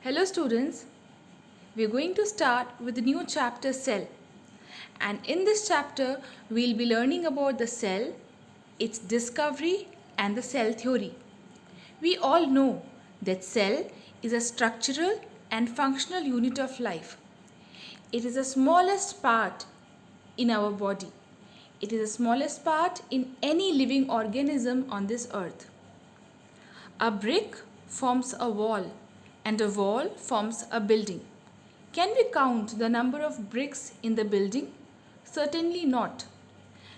Hello students, we're going to start with the new chapter cell, and in this chapter we'll be learning about the cell, its discovery and the cell theory. We all know that cell is a structural and functional unit of life. It is the smallest part in our body. It is the smallest part in any living organism on this earth. A brick forms a wall and a wall forms a building. Can we count the number of bricks in the building? Certainly not.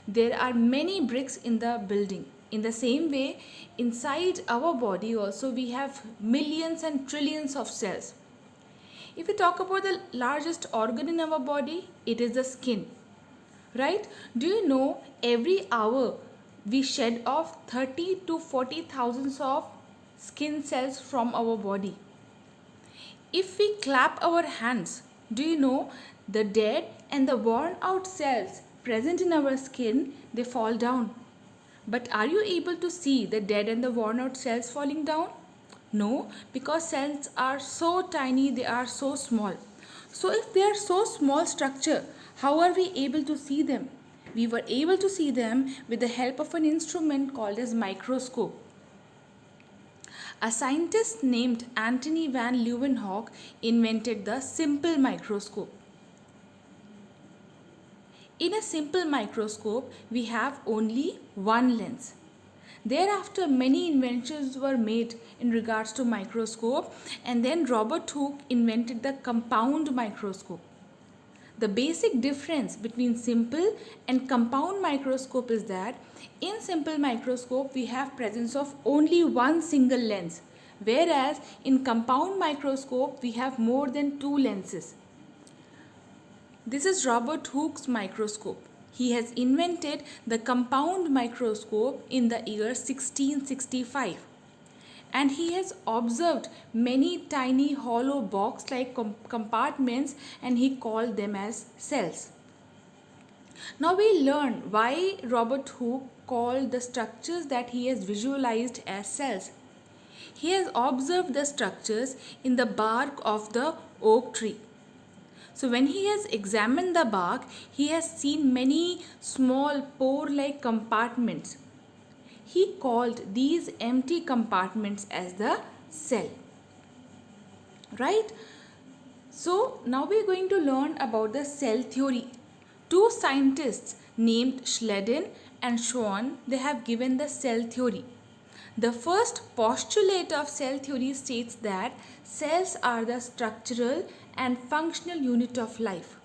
There are many bricks in the building. In the same way, inside our body also we have millions and trillions of cells. If we talk about the largest organ in our body, it is the skin. Right? Do you know every hour we shed off 30 to 40 thousands of skin cells from our body? If we clap our hands, do you know the dead and the worn out cells present in our skin, they fall down. But are you able to see the dead and the worn out cells falling down? No, because cells are so tiny, they are so small. So if they are so small structure, how are we able to see them? We were able to see them with the help of an instrument called as microscope. A scientist named Antony van Leeuwenhoek invented the simple microscope. In a simple microscope, we have only one lens. Thereafter, many inventions were made in regards to microscope, and then Robert Hooke invented the compound microscope. The basic difference between simple and compound microscope is that in simple microscope we have presence of only one single lens, whereas in compound microscope we have more than two lenses. This is Robert Hooke's microscope. He has invented the compound microscope in the year 1665. And he has observed many tiny hollow box-like compartments, and he called them as cells. Now we learn why Robert Hooke called the structures that he has visualized as cells. He has observed the structures in the bark of the oak tree. So when he has examined the bark, he has seen many small pore-like compartments. He called these empty compartments as the cell. Right? So now we are going to learn about the cell theory. Two scientists named Schleiden and Schwann, they have given the cell theory. The first postulate of cell theory states that cells are the structural and functional unit of life.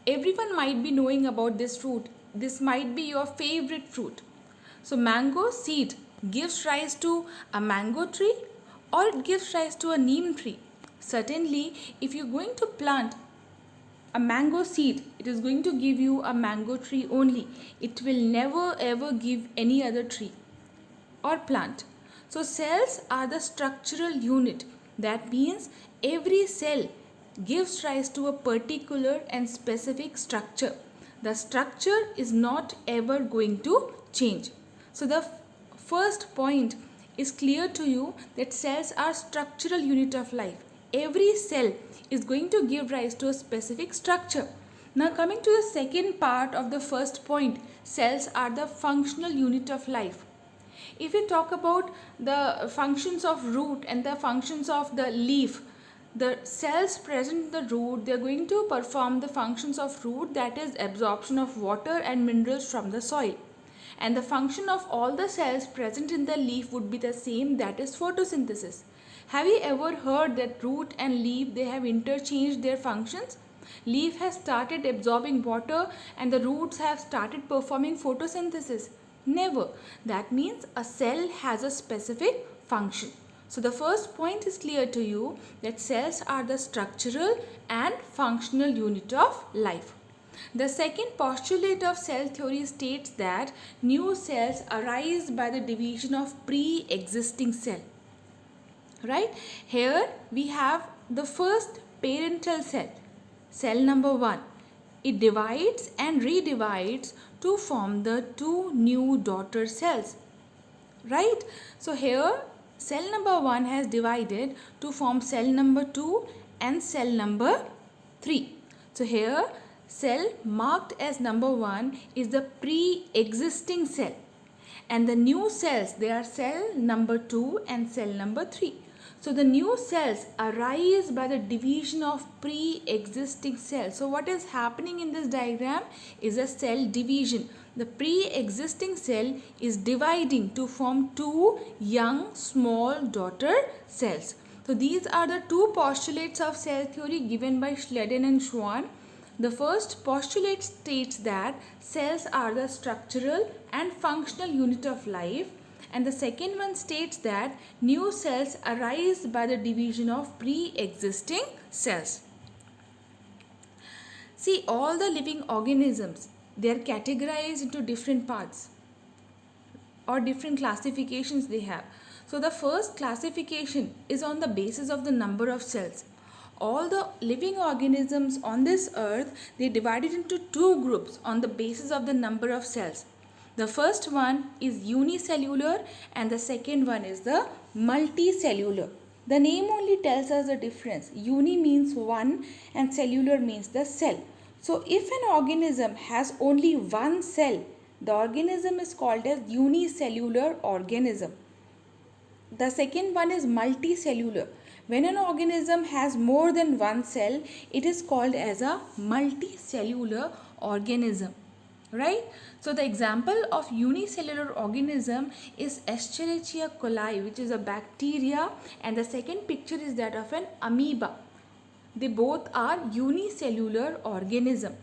Everyone might be knowing about this fruit. This might be your favorite fruit. So mango seed gives rise to a mango tree, or it gives rise to a neem tree. Certainly, if you're going to plant a mango seed, it is going to give you a mango tree only. It will never ever give any other tree or plant. So cells are the structural unit. That means every cell gives rise to a particular and specific structure. The structure is not ever going to change. So the first point is clear to you that cells are structural unit of life. Every cell is going to give rise to a specific structure. Now coming to the second part of the first point, cells are the functional unit of life. If we talk about the functions of root and the functions of the leaf, the cells present in the root, they are going to perform the functions of root, that is absorption of water and minerals from the soil. And the function of all the cells present in the leaf would be the same, that is photosynthesis. Have you ever heard that root and leaf, they have interchanged their functions? Leaf has started absorbing water and the roots have started performing photosynthesis. Never. That means a cell has a specific function. So the first point is clear to you that cells are the structural and functional unit of life. The second postulate of cell theory states that new cells arise by the division of pre-existing cell. Right? Here we have the first parental cell, cell number 1. It divides and redivides to form the two new daughter cells. Right? So here cell number 1 has divided to form cell number 2 and cell number 3. So here cell marked as number 1 is the pre-existing cell, and the new cells, they are cell number 2 and cell number 3. So the new cells arise by the division of pre-existing cells. So what is happening in this diagram is a cell division. The pre-existing cell is dividing to form two young small daughter cells. So these are the two postulates of cell theory given by Schleiden and Schwann. The first postulate states that cells are the structural and functional unit of life, and the second one states that new cells arise by the division of pre-existing cells. See, all the living organisms, they are categorized into different parts or different classifications they have. So the first classification is on the basis of the number of cells. All the living organisms on this earth, they divided into two groups on the basis of the number of cells. The first one is unicellular and the second one is the multicellular. The name only tells us the difference. Uni means one and cellular means the cell. So if an organism has only one cell, the organism is called as unicellular organism. The second one is multicellular. When an organism has more than one cell, it is called as a multicellular organism. Right? So the example of unicellular organism is Escherichia coli, which is a bacteria, and the second picture is that of an amoeba. They both are unicellular organism.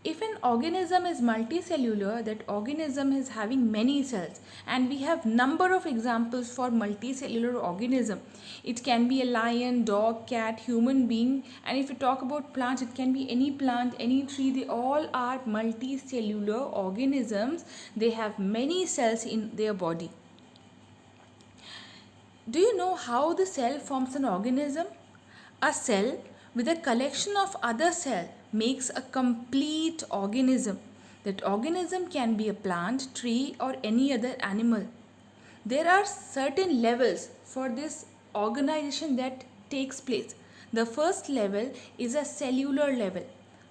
If an organism is multicellular, that organism is having many cells, and we have number of examples for multicellular organism. It can be a lion, dog, cat, human being, and if you talk about plants, it can be any plant, any tree. They all are multicellular organisms. They have many cells in their body. Do you know how the cell forms an organism? A cell with a collection of other cells makes a complete organism. That organism can be a plant, tree, or any other animal. There are certain levels for this organization that takes place. The first level is a cellular level.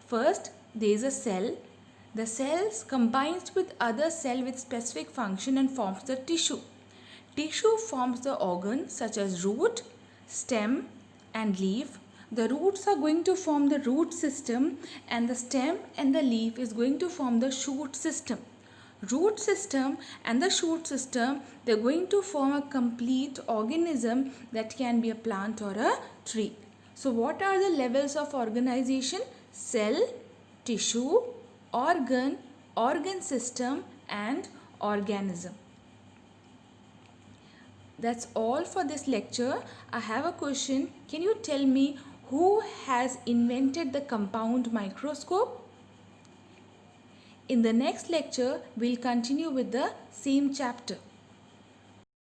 First, there is a cell. The cells combines with other cell with specific function and forms the tissue. Tissue forms the organ such as root, stem, and leaf. The roots are going to form the root system, and the stem and the leaf is going to form the shoot system. Root system and the shoot system, they are going to form a complete organism that can be a plant or a tree. So what are the levels of organization? Cell, tissue, organ, organ system, and organism. That's all for this lecture. I have a question. Can you tell me who has invented the compound microscope? In the next lecture, we'll continue with the same chapter.